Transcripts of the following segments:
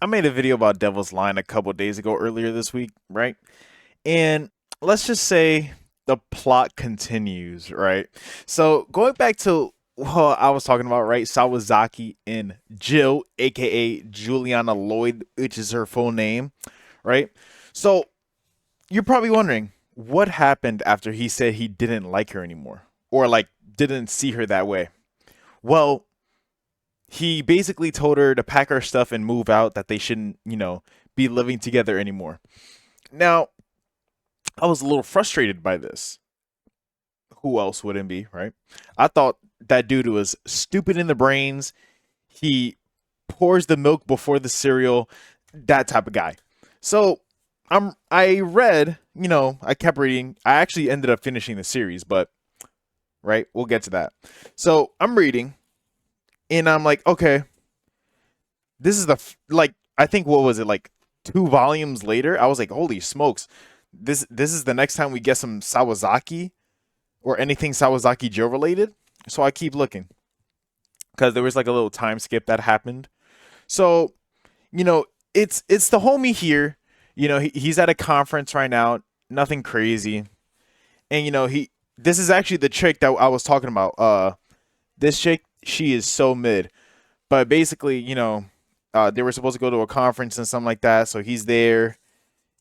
I made a video about Devil's Line a couple days ago earlier this week, right? And let's just say the plot continues, right? So going back to what I was talking about, right? Sawazaki and Jill, aka Juliana Lloyd, which is her full name, right? So you're probably wondering what happened after he said he didn't like her anymore, or like didn't see her that way. Well, he basically told her to pack her stuff and move out, that they shouldn't, be living together anymore. Now, I was a little frustrated by this. Who else wouldn't be, right? I thought that dude was stupid in the brains. He pours the milk before the cereal, that type of guy. So I read, I kept reading. I actually ended up finishing the series, but right, we'll get to that. So I'm reading and I'm like, okay, this is like, I think, what was it, like 2 volumes later? I was like, holy smokes, this is the next time we get some Sawazaki or anything Sawazaki Joe related. So I keep looking because there was like a little time skip that happened. So it's the homie here. He's at a conference right now, nothing crazy, and he this is actually the chick that I was talking about. This chick, she is so mid. But basically, they were supposed to go to a conference and something like that. So he's there.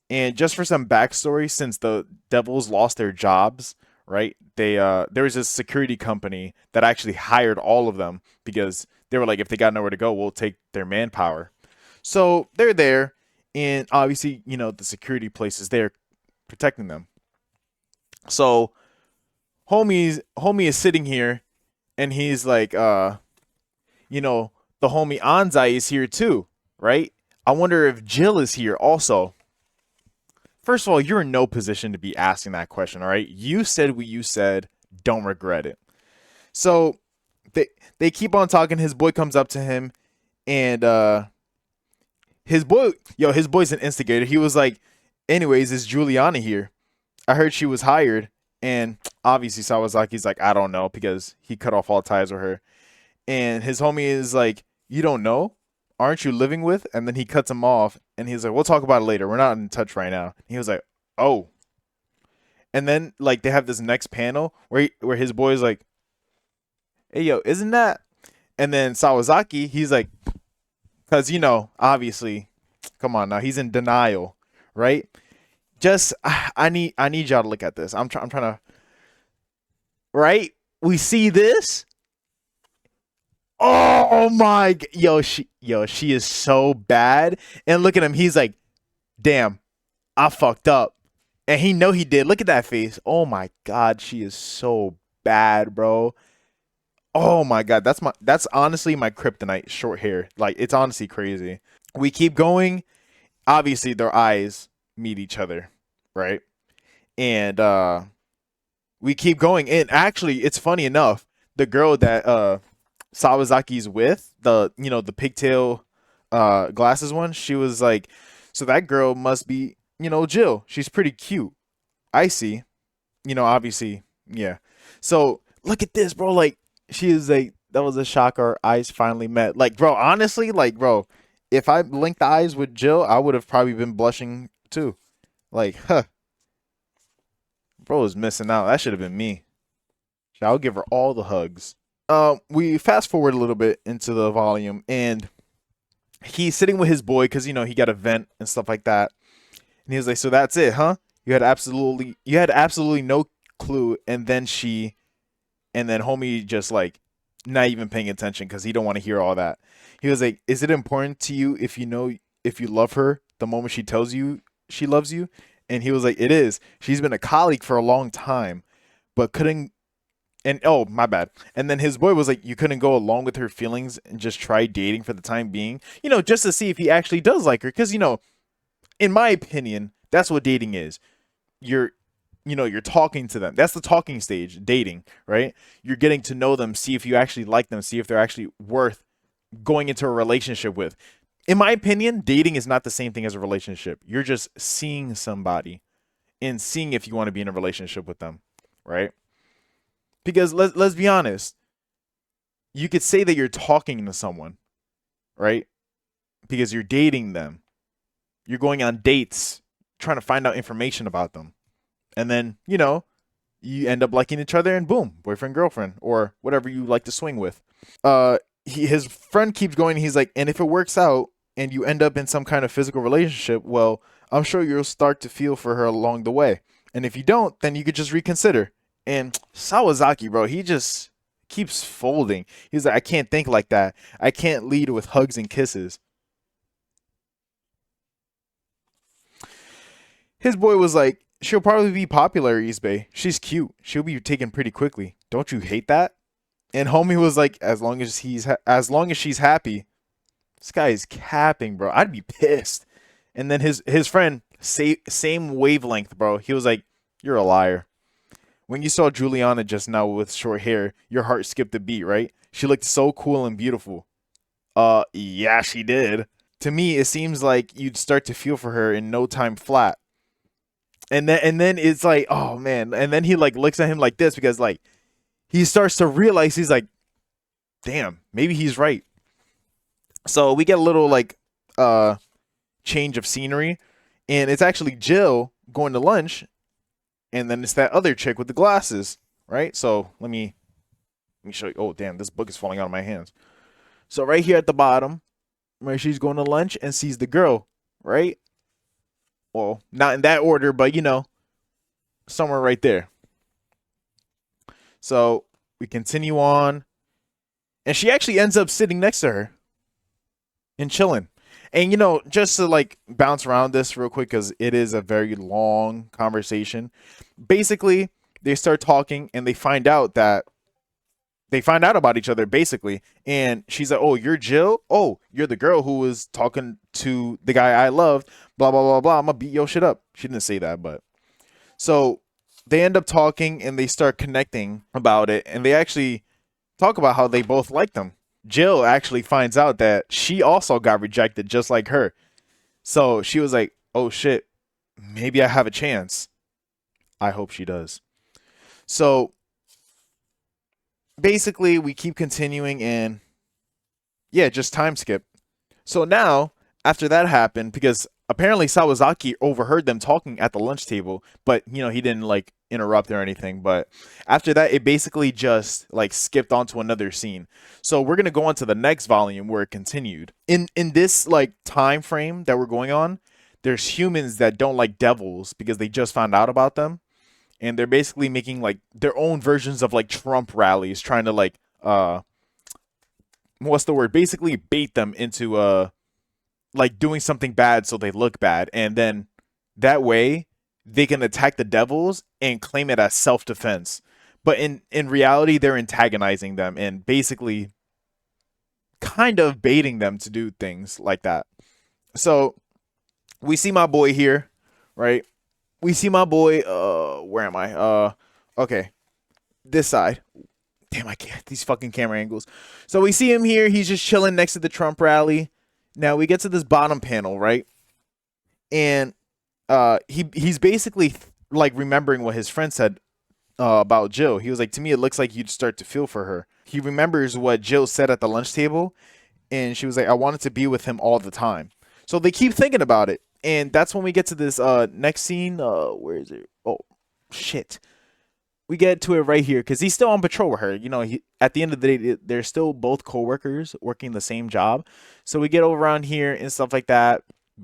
And just for some backstory, since the Devils lost their jobs, right? There was a security company that actually hired all of them because they were like, if they got nowhere to go, we'll take their manpower. So they're there, and obviously, the security place is there protecting them. So homie is sitting here, and he's like, you know, the homie Anzai is here too, right? I wonder if Jill is here also. First of all, you're in no position to be asking that question, all right? You said what you said. Don't regret it. So they keep on talking. His boy comes up to him, and his boy's an instigator. He was like, anyways, is Juliana here? I heard she was hired. And obviously Sawazaki's like, I don't know, because he cut off all ties with her. And his homie is like, you don't know? Aren't you living with? And then he cuts him off, and he's like, we'll talk about it later. We're not in touch right now. And he was like, oh. And then like they have this next panel where his boy is like, hey yo, isn't that? And then Sawazaki, he's like, because obviously, come on now, he's in denial, right? Just I need y'all to look at this. I'm trying to, right. We see this. Oh my, she is so bad. And look at him. He's like, damn, I fucked up. And he know he did. Look at that face. Oh my god, she is so bad, bro. Oh my god, that's honestly my kryptonite. Short hair. Like, it's honestly crazy. We keep going. Obviously, their eyes meet each other, right? And we keep going. And actually, it's funny enough. The girl that Sawazaki's with, the pigtail glasses one, she was like, so that girl must be, Jill. She's pretty cute. I see. Obviously, yeah. So look at this, bro. Like, she is like, that was a shock. Our eyes finally met. Like, bro, honestly, like, bro, if I linked eyes with Jill, I would have probably been blushing too. Like, huh, bro is missing out. That should have been me. I'll give her all the hugs. We fast forward a little bit into the volume, and he's sitting with his boy because he got a vent and stuff like that. And he was like, "So that's it, huh? You had absolutely no clue." And then homie just like not even paying attention because he don't want to hear all that. He was like, "Is it important to you if you love her the moment she tells you she loves you?" And he was like, "It is. She's been a colleague for a long time, but couldn't." And oh, my bad. And then his boy was like, "You couldn't go along with her feelings and just try dating for the time being, just to see if he actually does like her." Because in my opinion, that's what dating is. You're you're talking to them. That's the talking stage, dating, right? You're getting to know them, see if you actually like them, see if they're actually worth going into a relationship with. In my opinion, dating is not the same thing as a relationship. You're just seeing somebody and seeing if you want to be in a relationship with them, right? Because let's be honest, you could say that you're talking to someone, right? because you're dating them. You're going on dates, trying to find out information about them. And then, you end up liking each other and boom, boyfriend, girlfriend, or whatever you like to swing with. His friend keeps going. He's like, and if it works out and you end up in some kind of physical relationship, well, I'm sure you'll start to feel for her along the way. And if you don't, then you could just reconsider. And Sawazaki, bro, he just keeps folding. He's like, I can't think like that. I can't lead with hugs and kisses. His boy was like, she'll probably be popular, Eastbay. She's cute. She'll be taken pretty quickly. Don't you hate that? And homie was like, as long as she's happy. This guy is capping, bro. I'd be pissed. And then his friend, same wavelength, bro. He was like, you're a liar. When you saw Juliana just now with short hair, your heart skipped a beat, right? She looked so cool and beautiful. Yeah, she did. To me, it seems like you'd start to feel for her in no time flat. And then it's like, oh man. And then he like looks at him like this because like he starts to realize he's like, damn, maybe he's right. So we get a little like change of scenery, and it's actually Jill going to lunch, and then it's that other chick with the glasses, right? So let me show you. Oh damn, this book is falling out of my hands. So right here at the bottom, where she's going to lunch and sees the girl, right? Well, not in that order, but somewhere right there. So we continue on, and she actually ends up sitting next to her and chilling. And just to like bounce around this real quick because it is a very long conversation. Basically, they start talking and they find out about each other basically. And she's like, "Oh, you're Jill? Oh, you're the girl who was talking to the guy I loved. Blah blah blah blah. I'm gonna beat your shit up." She didn't say that, but so they end up talking and they start connecting about it, and they actually talk about how they both like them. Jill actually finds out that she also got rejected just like her. So she was like, oh shit, maybe I have a chance. I hope she does. So basically, we keep continuing and yeah, just time skip. So now, after that happened, because apparently Sawazaki overheard them talking at the lunch table, but he didn't like interrupt or anything. But after that, it basically just like skipped onto another scene. So we're gonna go on to the next volume where it continued. In this like time frame that we're going on, there's humans that don't like devils because they just found out about them, and they're basically making like their own versions of like Trump rallies, trying to like what's the word? Basically bait them into like doing something bad so they look bad, and then that way they can attack the devils and claim it as self-defense. But in reality, they're antagonizing them and basically kind of baiting them to do things like that. So we see my boy here, right? We see my boy. Where am I? Okay, this side. Damn, I can't. These fucking camera angles. So we see him here. He's just chilling next to the Trump rally. Now we get to this bottom panel, right? And he's basically like remembering what his friend said about Jill. He was like, to me, it looks like you'd start to feel for her. He remembers what Jill said at the lunch table, and she was like, I wanted to be with him all the time. So they keep thinking about it, and that's when we get to this next scene. Where is it? Oh, shit. We get to it right here because he's still on patrol with her. At the end of the day, they're still both co-workers working the same job. So we get over around here and stuff like that.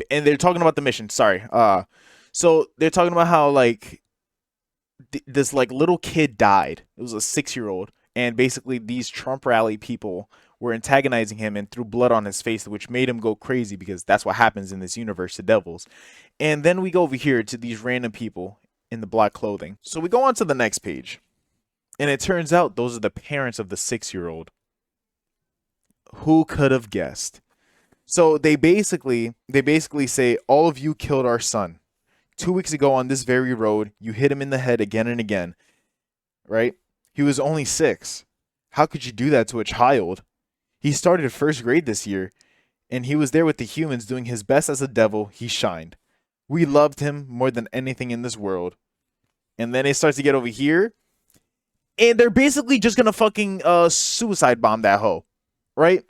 And they're talking about the mission. Sorry. So they're talking about how like this like little kid died. It was a 6-year-old, and basically these Trump rally people were antagonizing him and threw blood on his face, which made him go crazy because that's what happens in this universe to devils. And then we go over here to these random people in the black clothing. So we go on to the next page, and it turns out those are the parents of the 6-year-old. Who could have guessed? So they basically say, all of you killed our son. 2 weeks ago on this very road, you hit him in the head again and again, right? He was only 6. How could you do that to a child? He started first grade this year, and he was there with the humans doing his best as a devil. He shined. We loved him more than anything in this world. And then it starts to get over here, and they're basically just gonna fucking suicide bomb that hoe, right?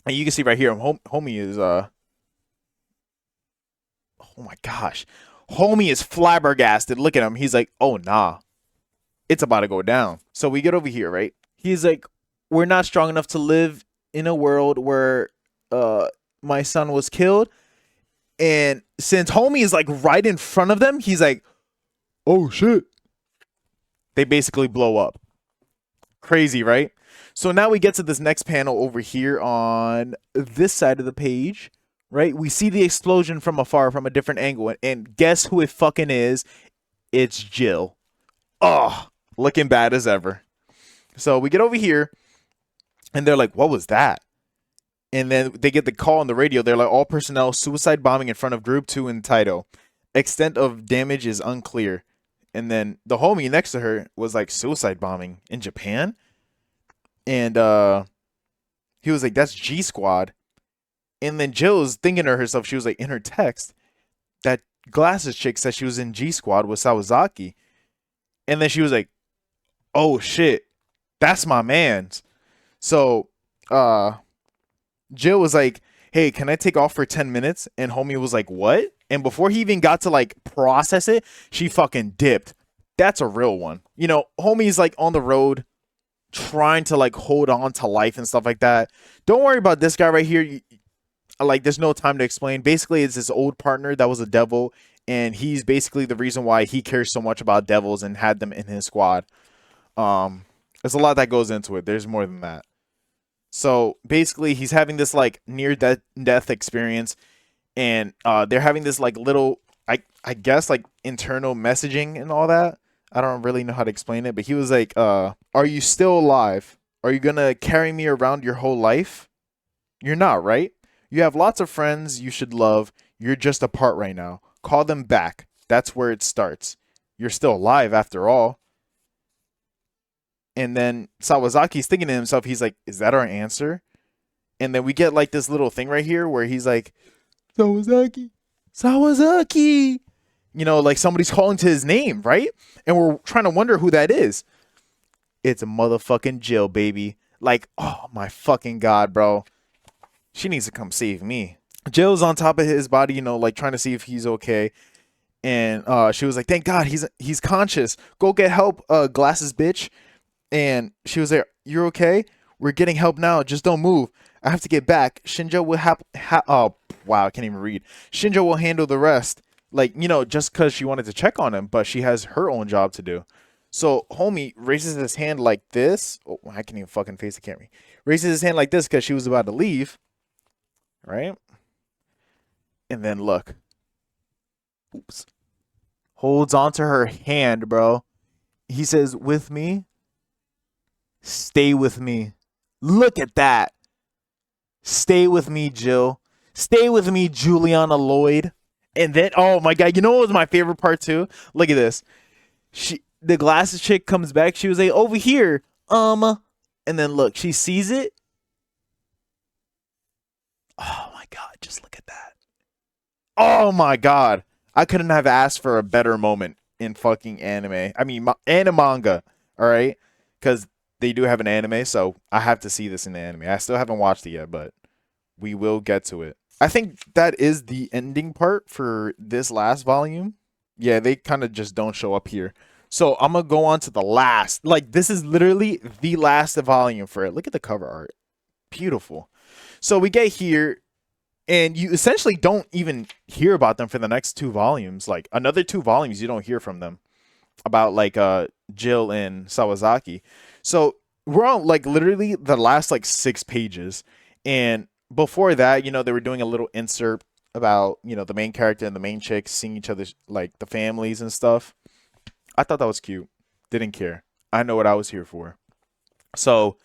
And you can see right here, homie is oh my gosh, homie is flabbergasted. Look at him. He's like, oh nah, it's about to go down. So we get over here, right? He's like, we're not strong enough to live in a world where uh my son was killed. And since homie is like right in front of them, he's like, oh shit. They basically blow up. Crazy, right? So now we get to this next panel over here on this side of the page, right? We see the explosion from afar from a different angle. And guess who it fucking is? It's Jill. Oh, looking bad as ever. So we get over here and they're like, what was that? And then they get the call on the radio. They're like, all personnel, suicide bombing in front of Group 2 in Taito. Extent of damage is unclear. And then the homie next to her was like, suicide bombing in Japan? And he was like, that's G Squad. And then Jill was thinking to herself, she was like, in her text, that glasses chick said she was in G Squad with Sawazaki. And then she was like, oh shit, that's my man's. So Jill was like, hey, can I take off for 10 minutes? And homie was like, what? And before he even got to like process it, she fucking dipped. That's a real one. You know, homie's like on the road trying to like hold on to life and stuff like that. Don't worry about this guy right here. Like, there's no time to explain. Basically, it's his old partner that was a devil, and he's basically the reason why he cares so much about devils and had them in his squad. There's a lot that goes into it. There's more than that. So basically, he's having this like near death experience, and they're having this like little, I guess like internal messaging and all that. I don't really know how to explain it, but he was like, "Are you still alive? Are you gonna carry me around your whole life? You're not, right? You have lots of friends you should love. You're just apart right now. Call them back. That's where it starts. You're still alive after all." And then Sawazaki's thinking to himself, he's like, is that our answer? And then we get like this little thing right here where he's like, Sawazaki, Sawazaki. You know, like somebody's calling to his name, right? And we're trying to wonder who that is. It's a motherfucking Jill, baby. Like, oh my fucking God, bro. She needs to come save me. Jill's on top of his body, you know, like trying to see if he's okay. And she was like, thank God he's conscious. Go get help, glasses bitch. And she was there. You're okay? We're getting help now. Just don't move. I have to get back. Shinjo will oh, wow. I can't even read. Shinjo will handle the rest. Like, you know, just because she wanted to check on him, but she has her own job to do. So, homie raises his hand like this. Oh, I can't even fucking face the camera. Raises his hand like this because she was about to leave. Right? And then look. Oops. Holds onto her hand, bro. He says, with me? Stay with me. Look at that. Stay with me, Jill. Stay with me, Juliana Lloyd. And then, oh my God, you know what was my favorite part too? Look at this. The glasses chick comes back. She was like, over here. And then look, she sees it. Oh my God, just look at that. Oh my God. I couldn't have asked for a better moment in fucking anime. I mean, and a manga. All right? Because they do have an anime, so I have to see this in the anime. I still haven't watched it yet, but we will get to it. I think that is the ending part for this last volume. Yeah, they kind of just don't show up here. So I'm going to go on to the last. Like, this is literally the last volume for it. Look at the cover art. Beautiful. So we get here, and you essentially don't even hear about them for the next 2 volumes. Like, another 2 volumes, you don't hear from them about, like, Jill and Sawazaki. So we're on, like, literally the last, like, 6 pages. And before that, you know, they were doing a little insert about, you know, the main character and the main chick seeing each other, like, the families and stuff. I thought that was cute. Didn't care. I know what I was here for. So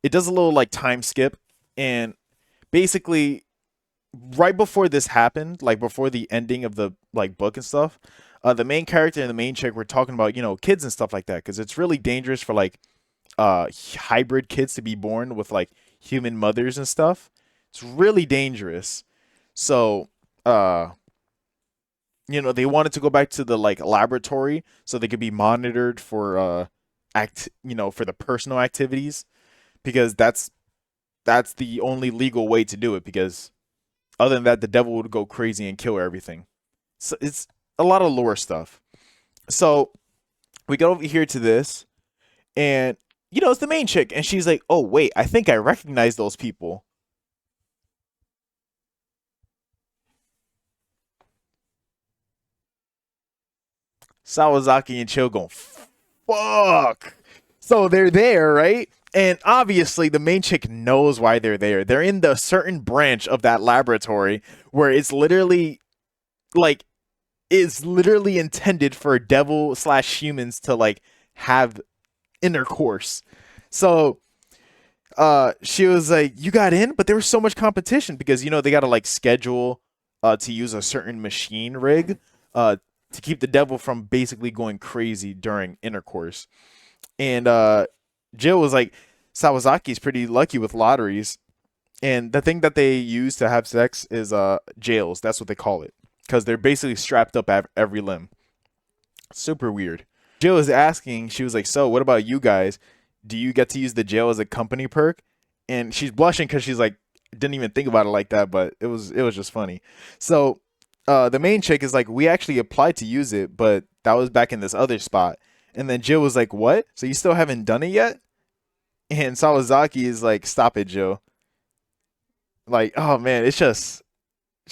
it does a little, like, time skip. And basically, right before this happened, like, before the ending of the, like, book and stuff, the main character and the main chick were talking about, you know, kids and stuff like that. Because it's really dangerous for, like, hybrid kids to be born with, like, human mothers and stuff. It's really dangerous. So, you know, they wanted to go back to the, like, laboratory so they could be monitored for, you know, for the personal activities, because that's that's the only legal way to do it, because other than that, the devil would go crazy and kill everything. So it's a lot of lore stuff. So we go over here to this, and it's the main chick, and she's like, "Oh wait, I think I recognize those people." Sawazaki and Chill going, "Fuck." So they're there, right? And obviously, the main chick knows why they're there. They're in the certain branch of that laboratory where it's literally like intended for devil slash humans to like have intercourse. So she was like, "You got in," but there was so much competition because they got to like schedule to use a certain machine rig to keep the devil from basically going crazy during intercourse. And Jill was like, "Sawazaki's pretty lucky with lotteries." And the thing that they use to have sex is jails. That's what they call it, because they're basically strapped up at every limb. Super weird. Jill was asking, she was like, "So, what about you guys? Do you get to use the jail as a company perk?" And she's blushing because she's like, didn't even think about it like that, but it was just funny. So, the main chick is like, "We actually applied to use it, but that was back in this other spot." And then Jill was like, "What? So you still haven't done it yet?" And Sawazaki is like, "Stop it, Jill." Like, oh man, it's just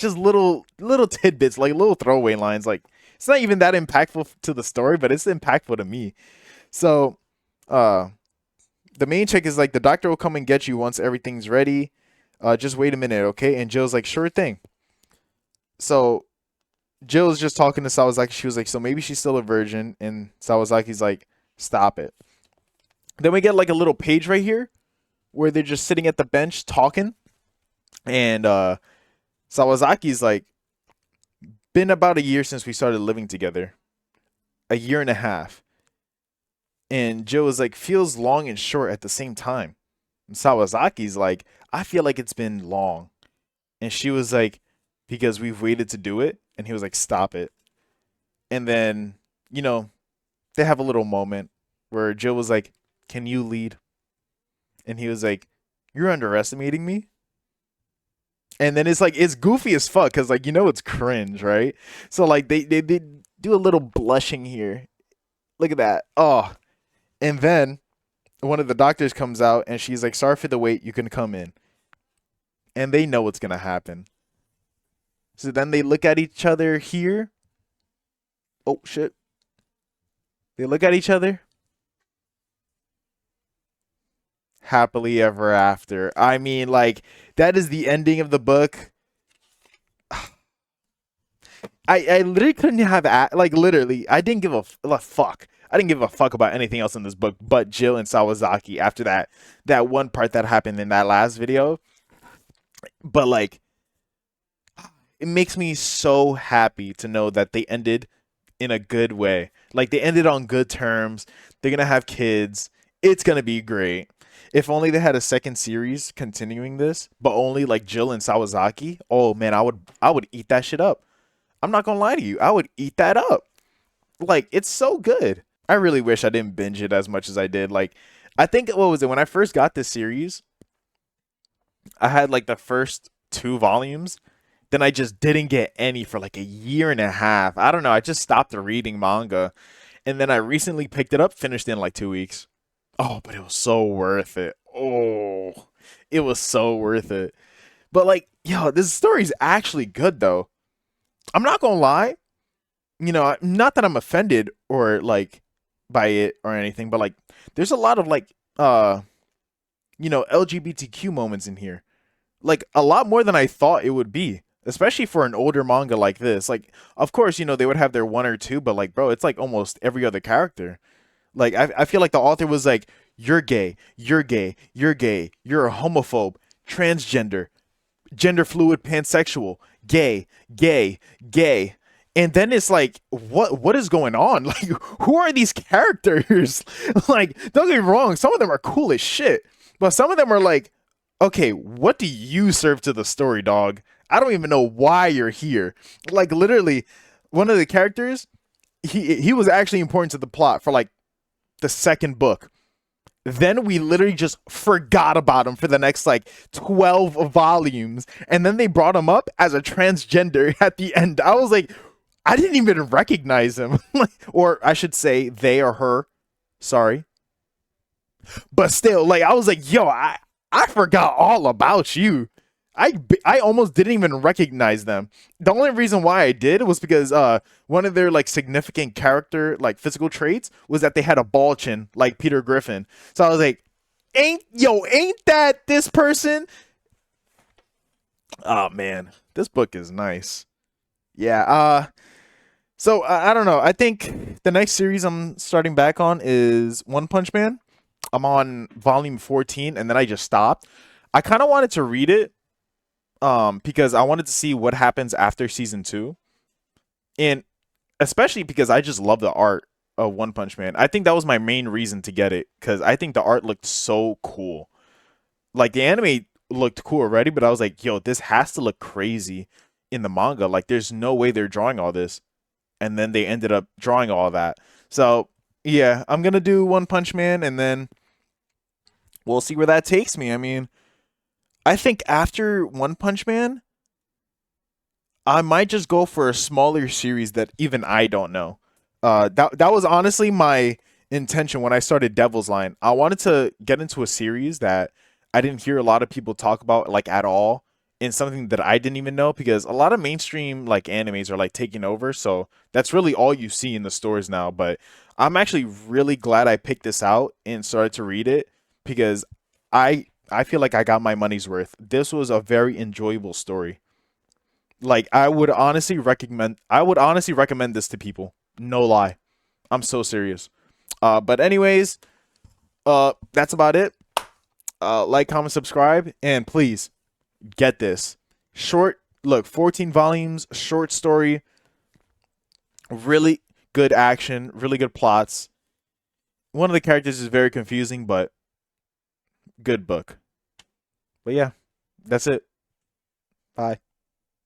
little tidbits, like little throwaway lines. Like, it's not even that impactful to the story, but it's impactful to me. So, uh, the main chick is like, "The doctor will come and get you once everything's ready. Just wait a minute, okay?" And Jill's like, "Sure thing." So Jill's just talking to Sawazaki. She was like, "So maybe she's still a virgin," and Sawazaki's like, "Stop it." Then we get like a little page right here where they're just sitting at the bench talking, and Sawazaki's like, "Been about a year since we started living together, a year and a half." And Jill was like, "Feels long and short at the same time." And Sawazaki's like, "I feel like it's been long." And she was like, "Because we've waited to do it." And he was like, "Stop it." And then, you know, they have a little moment where Jill was like, "Can you lead?" And he was like, "You're underestimating me." And then it's like, it's goofy as fuck because, like, it's cringe, right? So, like, they do a little blushing here. Look at that. Oh. And then one of the doctors comes out and she's like, "Sorry for the wait. You can come in." And they know what's going to happen. So then they look at each other here. Oh, shit. They look at each other. Happily ever after. I mean, like, that is the ending of the book. I literally couldn't have, like, literally, I didn't give a fuck. I didn't give a fuck about anything else in this book but Jill and Sawazaki after that one part that happened in that last video. But, like, it makes me so happy to know that they ended in a good way. Like, they ended on good terms. They're gonna have kids. It's gonna be great. If only they had a second series continuing this, but only like Jill and Sawazaki. Oh man, I would eat that shit up. I'm not gonna lie to you. I would eat that up. Like, it's so good. I really wish I didn't binge it as much as I did. Like, I think, what was it, when I first got this series, I had like the first two volumes. Then I just didn't get any for like a year and a half. I don't know. I just stopped reading manga. And then I recently picked it up, finished it in like 2 weeks. Oh, but it was so worth it. Oh, it was so worth it. But like, yo, this story's actually good though. I'm not gonna lie. Not that I'm offended or like by it or anything, but like, there's a lot of like, LGBTQ moments in here. Like, a lot more than I thought it would be, especially for an older manga like this. Like, of course, they would have their one or two, but like, bro, it's like almost every other character. Like, I feel like the author was like, "You're gay, you're gay, you're gay, you're a homophobe, transgender, gender fluid, pansexual, gay, gay, gay." And then it's like, what is going on? Like, who are these characters? Like, don't get me wrong, some of them are cool as shit, but some of them are like, okay, what do you serve to the story, dog? I don't even know why you're here. Like, literally, one of the characters, he was actually important to the plot for like the second book. Then we literally just forgot about him for the next like 12 volumes. And then they brought him up as a transgender at the end. I was like, I didn't even recognize him. Or I should say, they or her. Sorry. But still, like, I was like, yo, I forgot all about you. I almost didn't even recognize them. The only reason why I did was because one of their like significant character like physical traits was that they had a ball chin like Peter Griffin. So I was like, ain't that this person? Oh man, this book is nice. Yeah. So I don't know. I think the next series I'm starting back on is One Punch Man. I'm on volume 14 and then I just stopped. I kind of wanted to read it because I wanted to see what happens after season 2. And especially because I just love the art of One Punch Man. I think that was my main reason to get it cuz I think the art looked so cool. Like the anime looked cool already, but I was like, yo, this has to look crazy in the manga. Like there's no way they're drawing all this. And then they ended up drawing all that. So, yeah, I'm going to do One Punch Man and then we'll see where that takes me. I mean, I think after One Punch Man, I might just go for a smaller series that even I don't know. That was honestly my intention when I started Devil's Line. I wanted to get into a series that I didn't hear a lot of people talk about like at all, in something that I didn't even know because a lot of mainstream like animes are like taking over. So that's really all you see in the stores now. But I'm actually really glad I picked this out and started to read it because I feel like I got my money's worth. This was a very enjoyable story. Like I would honestly recommend this to people. No lie. I'm so serious. But anyways, that's about it. Like, comment, subscribe, and please get this. Short, look, 14 volumes, short story, really good action, really good plots. One of the characters is very confusing, but good book. But yeah, that's it. Bye.